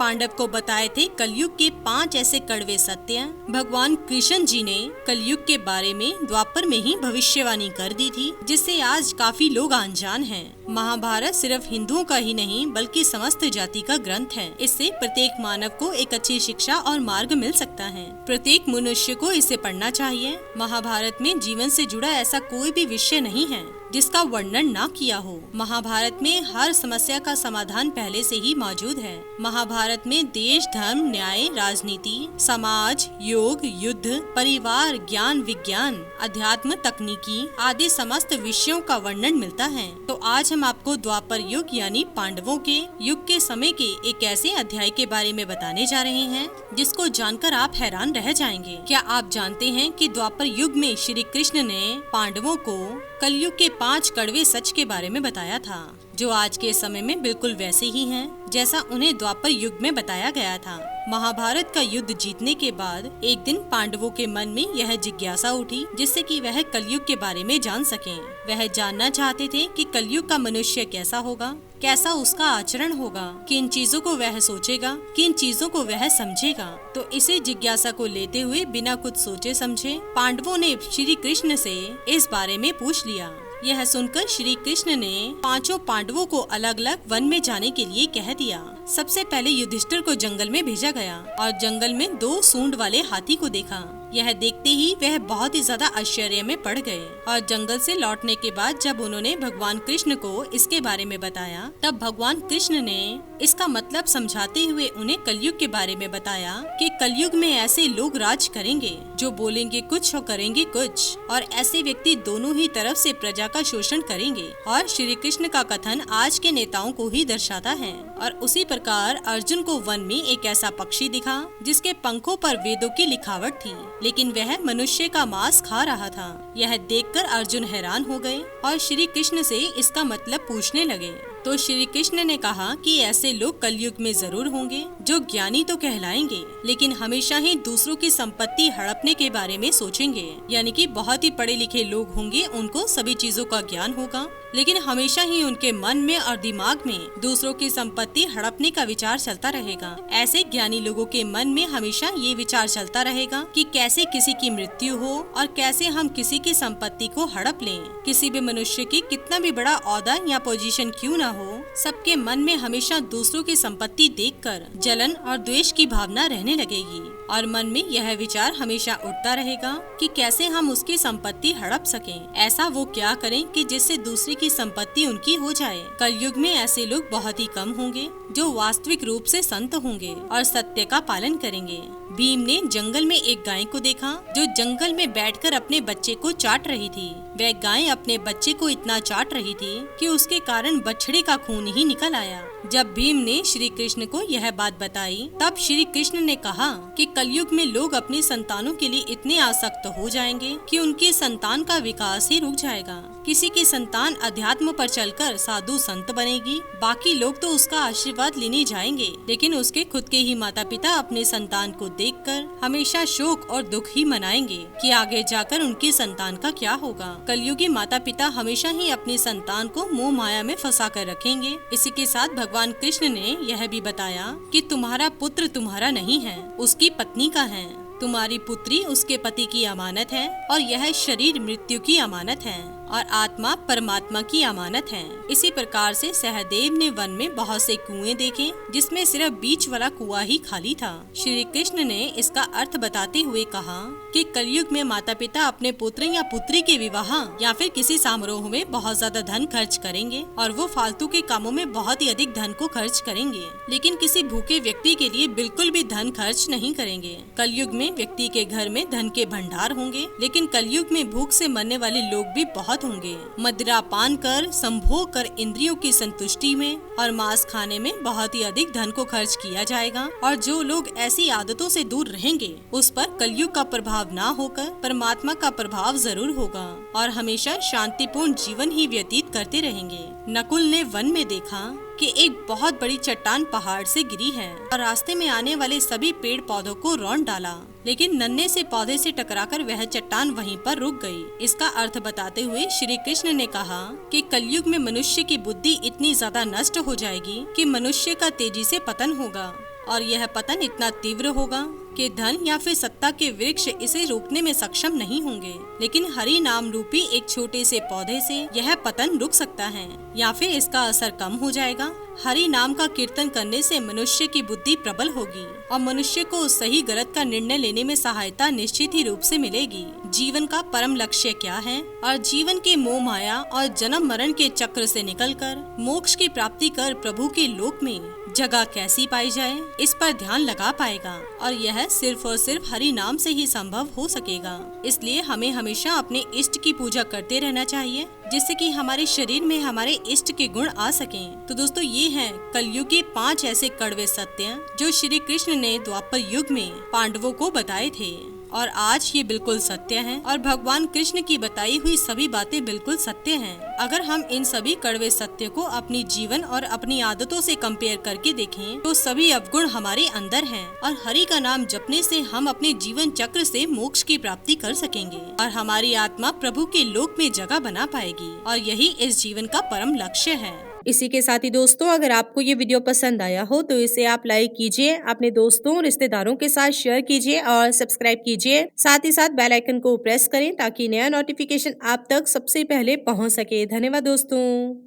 पांडव को बताए थे कलयुग के 5 ऐसे कड़वे सत्य। भगवान कृष्ण जी ने कलयुग के बारे में द्वापर में ही भविष्यवाणी कर दी थी, जिससे आज काफी लोग अनजान हैं। महाभारत सिर्फ हिंदुओं का ही नहीं बल्कि समस्त जाति का ग्रंथ है। इससे प्रत्येक मानव को एक अच्छी शिक्षा और मार्ग मिल सकता है। प्रत्येक मनुष्य को इसे पढ़ना चाहिए। महाभारत में जीवन से जुड़ा ऐसा कोई भी विषय नहीं है जिसका वर्णन ना किया हो। महाभारत में हर समस्या का समाधान पहले से ही मौजूद है। महाभारत में देश, धर्म, न्याय, राजनीति, समाज, योग, युद्ध, परिवार, ज्ञान, विज्ञान, अध्यात्म, तकनीकी आदि समस्त विषयों का वर्णन मिलता है। तो आज हम आपको द्वापर युग यानी पांडवों के युग के समय के एक ऐसे अध्याय के बारे में बताने जा रहे हैं जिसको जानकर आप हैरान रह जाएंगे। क्या आप जानते हैं कि द्वापर युग में श्री कृष्ण ने पांडवों को कलयुग के 5 कड़वे सच के बारे में बताया था, जो आज के समय में बिल्कुल वैसे ही हैं जैसा उन्हें द्वापर युग में बताया गया था। महाभारत का युद्ध जीतने के बाद एक दिन पांडवों के मन में यह जिज्ञासा उठी जिससे कि वह कलयुग के बारे में जान सकें। वह जानना चाहते थे कि कलयुग का मनुष्य कैसा होगा, कैसा उसका आचरण होगा, किन चीजों को वह सोचेगा, किन चीजों को वह समझेगा। तो इसे जिज्ञासा को लेते हुए बिना कुछ सोचे समझे पांडवों ने श्री कृष्ण से इस बारे में पूछ लिया। यह सुनकर श्री कृष्ण ने 5 पांडवों को अलग अलग वन में जाने के लिए कह दिया। सबसे पहले युधिष्ठिर को जंगल में भेजा गया और जंगल में 2 सूंड वाले हाथी को देखा। यह देखते ही वह बहुत ही ज्यादा आश्चर्य में पड़ गए और जंगल से लौटने के बाद जब उन्होंने भगवान कृष्ण को इसके बारे में बताया, तब भगवान कृष्ण ने इसका मतलब समझाते हुए उन्हें कलयुग के बारे में बताया कि कलयुग में ऐसे लोग राज करेंगे जो बोलेंगे कुछ और करेंगे कुछ, और ऐसे व्यक्ति दोनों ही तरफ से प्रजा का शोषण करेंगे। और श्री कृष्ण का कथन आज के नेताओं को ही दर्शाता है। और उसी प्रकार अर्जुन को वन में एक ऐसा पक्षी दिखा जिसके पंखों पर वेदों की लिखावट थी, लेकिन वह मनुष्य का मांस खा रहा था। यह देखकर अर्जुन हैरान हो गए और श्री कृष्ण से इसका मतलब पूछने लगे। तो श्री कृष्ण ने कहा कि ऐसे लोग कलयुग में जरूर होंगे जो ज्ञानी तो कहलाएंगे, लेकिन हमेशा ही दूसरों की संपत्ति हड़पने के बारे में सोचेंगे। यानी कि बहुत ही पढ़े लिखे लोग होंगे, उनको सभी चीजों का ज्ञान होगा, लेकिन हमेशा ही उनके मन में और दिमाग में दूसरों की संपत्ति हड़पने का विचार चलता रहेगा। ऐसे ज्ञानी लोगों के मन में हमेशा ये विचार चलता रहेगा कि कैसे किसी की मृत्यु हो और कैसे हम किसी की संपत्ति को हड़प लें। किसी भी मनुष्य की कितना भी बड़ा ओहदा या पोजीशन क्यों न हो, सबके मन में हमेशा दूसरों की संपत्ति देखकर जलन और द्वेष की भावना रहने लगेगी और मन में यह विचार हमेशा उठता रहेगा कि कैसे हम उसकी संपत्ति हड़प सकें। ऐसा वो क्या करें कि जिससे दूसरे की संपत्ति उनकी हो जाए। कलयुग में ऐसे लोग बहुत ही कम होंगे जो वास्तविक रूप से संत होंगे और सत्य का पालन करेंगे। भीम ने जंगल में एक गाय को देखा जो जंगल में बैठकर अपने बच्चे को चाट रही थी। वह गाय अपने बच्चे को इतना चाट रही थी कि उसके कारण बछड़े का खून ही निकल आया। जब भीम ने श्री कृष्ण को यह बात बताई, तब श्री कृष्ण ने कहा कि कलयुग में लोग अपनी संतानों के लिए इतने आसक्त हो जाएंगे कि उनकी संतान का विकास ही रुक जाएगा। किसी की संतान अध्यात्म पर चलकर साधु संत बनेगी, बाकी लोग तो उसका आशीर्वाद लेने जाएंगे, लेकिन उसके खुद के ही माता पिता अपने संतान को देखकर हमेशा शोक और दुख ही मनाएंगे कि आगे जाकर उनकी संतान का क्या होगा। कलयुगी माता पिता हमेशा ही अपनी संतान को मोह माया में फंसा कर रखेंगे। इसी के साथ भगवान कृष्ण ने यह भी बताया कि तुम्हारा पुत्र तुम्हारा नहीं है, उसकी पत्नी का है। तुम्हारी पुत्री उसके पति की अमानत है और यह शरीर मृत्यु की अमानत है और आत्मा परमात्मा की अमानत है। इसी प्रकार से सहदेव ने वन में बहुत से कुएं देखे जिसमें सिर्फ बीच वाला कुआं ही खाली था। श्री कृष्ण ने इसका अर्थ बताते हुए कहा कि कलयुग में माता पिता अपने पुत्र या पुत्री के विवाह या फिर किसी समारोह में बहुत ज्यादा धन खर्च करेंगे और वो फालतू के कामों में बहुत ही अधिक धन को खर्च करेंगे, लेकिन किसी भूखे व्यक्ति के लिए बिल्कुल भी धन खर्च नहीं करेंगे। कलयुग में व्यक्ति के घर में धन के भंडार होंगे, लेकिन कलयुग में भूख से मरने वाले लोग भी बहुत होंगे। मदिरा पान कर, संभोग कर इंद्रियों की संतुष्टि में और मांस खाने में बहुत ही अधिक धन को खर्च किया जाएगा और जो लोग ऐसी आदतों से दूर रहेंगे उस पर कलयुग का प्रभाव ना होकर परमात्मा का प्रभाव जरूर होगा और हमेशा शांतिपूर्ण जीवन ही व्यतीत करते रहेंगे। नकुल ने वन में देखा कि एक बहुत बड़ी चट्टान पहाड़ से गिरी है और रास्ते में आने वाले सभी पेड़ पौधों को रौंद डाला, लेकिन नन्हे से पौधे से टकराकर वह चट्टान वहीं पर रुक गई। इसका अर्थ बताते हुए श्री कृष्ण ने कहा कि कलयुग में मनुष्य की बुद्धि इतनी ज्यादा नष्ट हो जाएगी कि मनुष्य का तेजी से पतन होगा और यह पतन इतना तीव्र होगा कि धन या फिर सत्ता के वृक्ष इसे रोकने में सक्षम नहीं होंगे। लेकिन हरि नाम रूपी एक छोटे से पौधे से यह पतन रुक सकता है या फिर इसका असर कम हो जाएगा। हरि नाम का कीर्तन करने से मनुष्य की बुद्धि प्रबल होगी और मनुष्य को सही गलत का निर्णय लेने में सहायता निश्चित ही रूप से मिलेगी। जीवन का परम लक्ष्य क्या है और जीवन के मोह माया और जन्म मरण के चक्र से निकलकर मोक्ष की प्राप्ति कर प्रभु के लोक में जगह कैसी पाई जाए, इस पर ध्यान लगा पाएगा और यह सिर्फ और सिर्फ हरि नाम से ही संभव हो सकेगा। इसलिए हमें हमेशा अपने इष्ट की पूजा करते रहना चाहिए, जिससे कि हमारे शरीर में हमारे इष्ट के गुण आ सकें। तो दोस्तों, ये हैं कलयुग के 5 ऐसे कड़वे सत्य जो श्री कृष्ण ने द्वापर युग में पांडवों को बताए थे और आज ये बिल्कुल सत्य हैं और भगवान कृष्ण की बताई हुई सभी बातें बिल्कुल सत्य हैं। अगर हम इन सभी कड़वे सत्य को अपनी जीवन और अपनी आदतों से कंपेयर करके देखें तो सभी अवगुण हमारे अंदर हैं और हरि का नाम जपने से हम अपने जीवन चक्र से मोक्ष की प्राप्ति कर सकेंगे और हमारी आत्मा प्रभु के लोक में जगह बना पाएगी और यही इस जीवन का परम लक्ष्य है। इसी के साथ ही दोस्तों, अगर आपको ये वीडियो पसंद आया हो तो इसे आप लाइक कीजिए, अपने दोस्तों रिश्तेदारों के साथ शेयर कीजिए और सब्सक्राइब कीजिए। साथ ही साथ बेल आइकन को प्रेस करें ताकि नया नोटिफिकेशन आप तक सबसे पहले पहुंच सके। धन्यवाद दोस्तों।